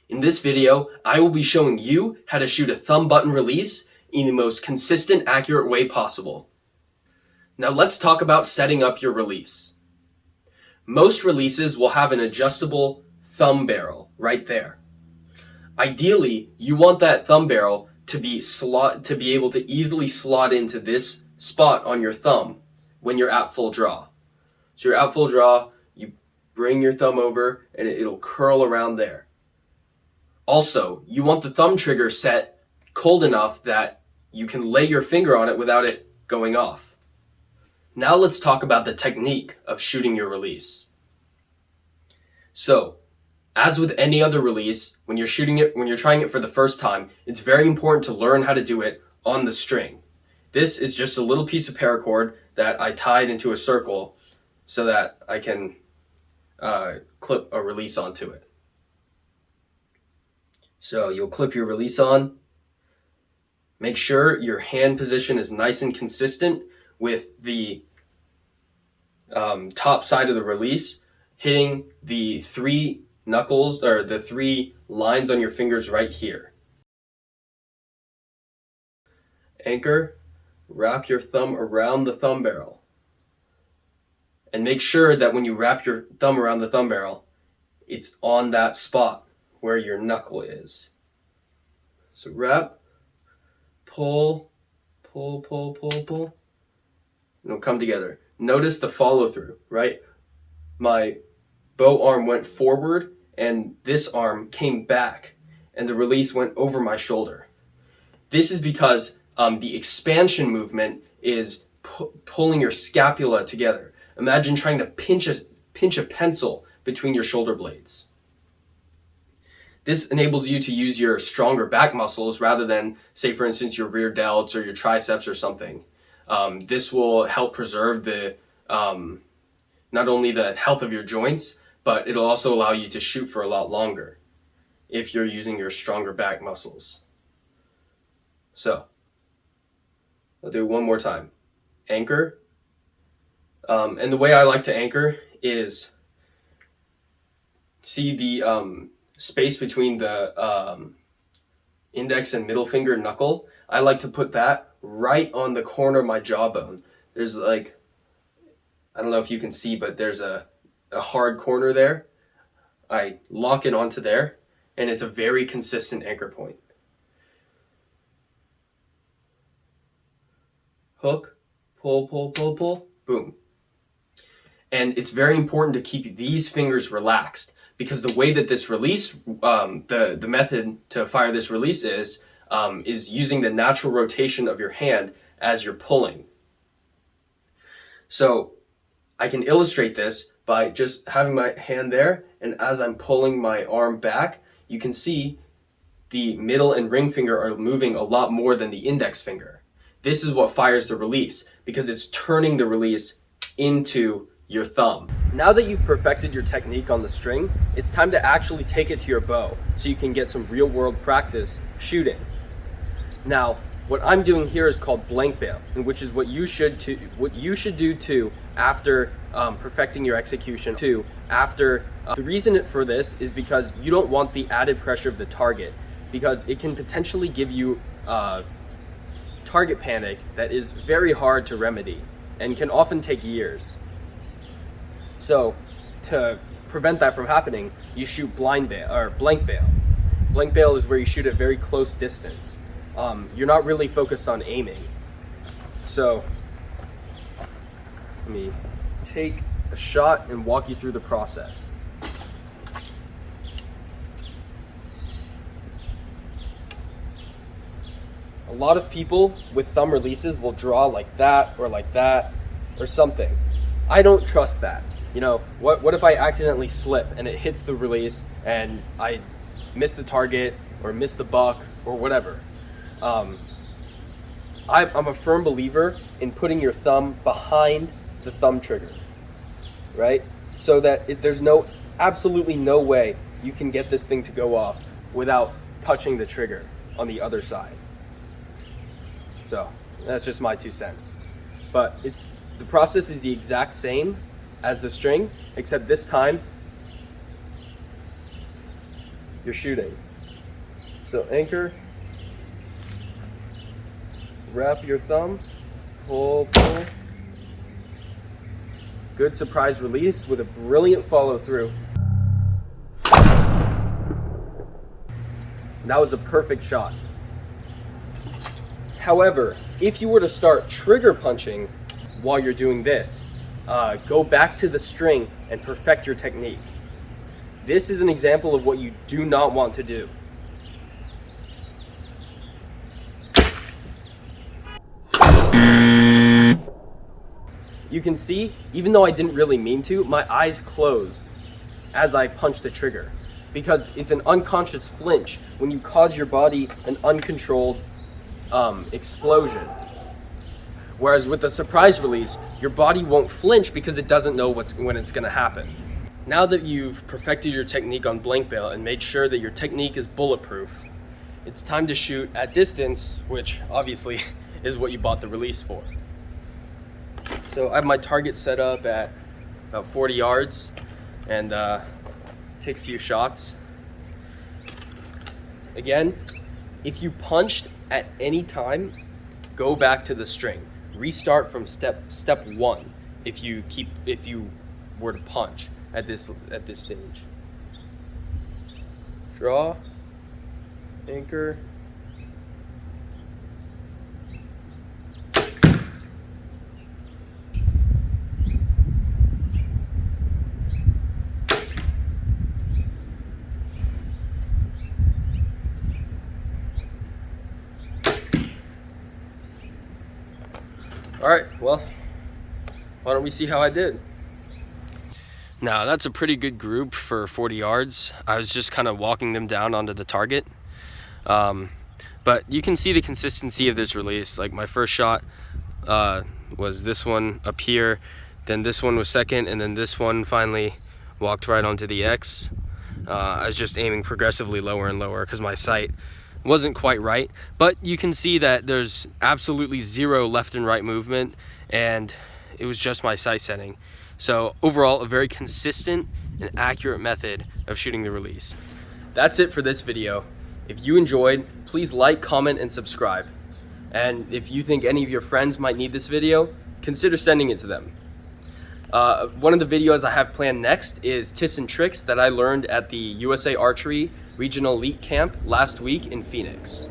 In this video, I will be showing you how to shoot a thumb button release in the most consistent, accurate way possible. Now let's talk about setting up your release. Most releases will have an adjustable thumb barrel right there. Ideally, you want that thumb barrel to be able to easily slot into this spot on your thumb when you're at full draw. So you're at full draw, you bring your thumb over and it'll curl around there. Also, you want the thumb trigger set cold enough that you can lay your finger on it without it going off. Now let's talk about the technique of shooting your release. So, as with any other release, when you're trying it for the first time, it's very important to learn how to do it on the string. This is just a little piece of paracord that I tied into a circle so that I can clip a release onto it. So you'll clip your release on. Make sure your hand position is nice and consistent with the top side of the release hitting the three knuckles or the three lines on your fingers right here. Anchor, wrap your thumb around the thumb barrel. And make sure that when you wrap your thumb around the thumb barrel, it's on that spot where your knuckle is. So wrap, pull, pull, pull, pull, pull, and it'll come together. Notice the follow through, right? My bow arm went forward and this arm came back and the release went over my shoulder. This is because the expansion movement is pulling your scapula together. Imagine trying to pinch a pencil between your shoulder blades. This enables you to use your stronger back muscles rather than, say, for instance, your rear delts or your triceps or something. This will help preserve not only the health of your joints, but it'll also allow you to shoot for a lot longer if you're using your stronger back muscles. So, I'll do it one more time. Anchor. And the way I like to anchor is see the space between the index and middle finger knuckle. I like to put that right on the corner of my jawbone. There's I don't know if you can see, but there's a hard corner there. I lock it onto there, and it's a very consistent anchor point. Hook, pull, pull, pull, pull, boom. And it's very important to keep these fingers relaxed, because the way that this release, the method to fire this release is using the natural rotation of your hand as you're pulling. So I can illustrate this by just having my hand there, and as I'm pulling my arm back, you can see the middle and ring finger are moving a lot more than the index finger. This is what fires the release, because it's turning the release into your thumb. Now that you've perfected your technique on the string, it's time to actually take it to your bow so you can get some real world practice shooting. Now, what I'm doing here is called blank bale, and which is what you should do too after perfecting your execution too. The reason for this is because you don't want the added pressure of the target, because it can potentially give you target panic that is very hard to remedy and can often take years. So, to prevent that from happening, you shoot blind bale or blank bale. Blank bale is where you shoot at very close distance. You're not really focused on aiming. So, let me take a shot and walk you through the process. A lot of people with thumb releases will draw like that or something. I don't trust that. You know, what if I accidentally slip and it hits the release and I miss the target or miss the buck or whatever? I'm a firm believer in putting your thumb behind the thumb trigger, right? So that there's absolutely no way you can get this thing to go off without touching the trigger on the other side. So that's just my 2 cents. But the process is the exact same as the string, except this time you're shooting. So anchor, wrap your thumb, pull, pull. Good surprise release with a brilliant follow through. That was a perfect shot. However, if you were to start trigger punching while you're doing this, go back to the string and perfect your technique. This is an example of what you do not want to do. You can see, even though I didn't really mean to, my eyes closed as I punched the trigger, because it's an unconscious flinch when you cause your body an uncontrolled explosion. Whereas with the surprise release, your body won't flinch because it doesn't know when it's going to happen. Now that you've perfected your technique on blank bale and made sure that your technique is bulletproof, it's time to shoot at distance, which obviously is what you bought the release for. So I have my target set up at about 40 yards and take a few shots. Again, if you punched at any time, go back to the string. Restart from step one if you were to punch at this stage. Draw, anchor. All right, well, why don't we see how I did? Now, that's a pretty good group for 40 yards. I was just kind of walking them down onto the target. But you can see the consistency of this release. Like my first shot was this one up here, then this one was second, and then this one finally walked right onto the X. I was just aiming progressively lower and lower because my sight wasn't quite right, but you can see that there's absolutely zero left and right movement, and it was just my sight setting. So overall, a very consistent and accurate method of shooting the release. That's it for this video. If you enjoyed, please like, comment, and subscribe. And if you think any of your friends might need this video, consider sending it to them. One of the videos I have planned next is tips and tricks that I learned at the USA Archery Regional Elite Camp last week in Phoenix.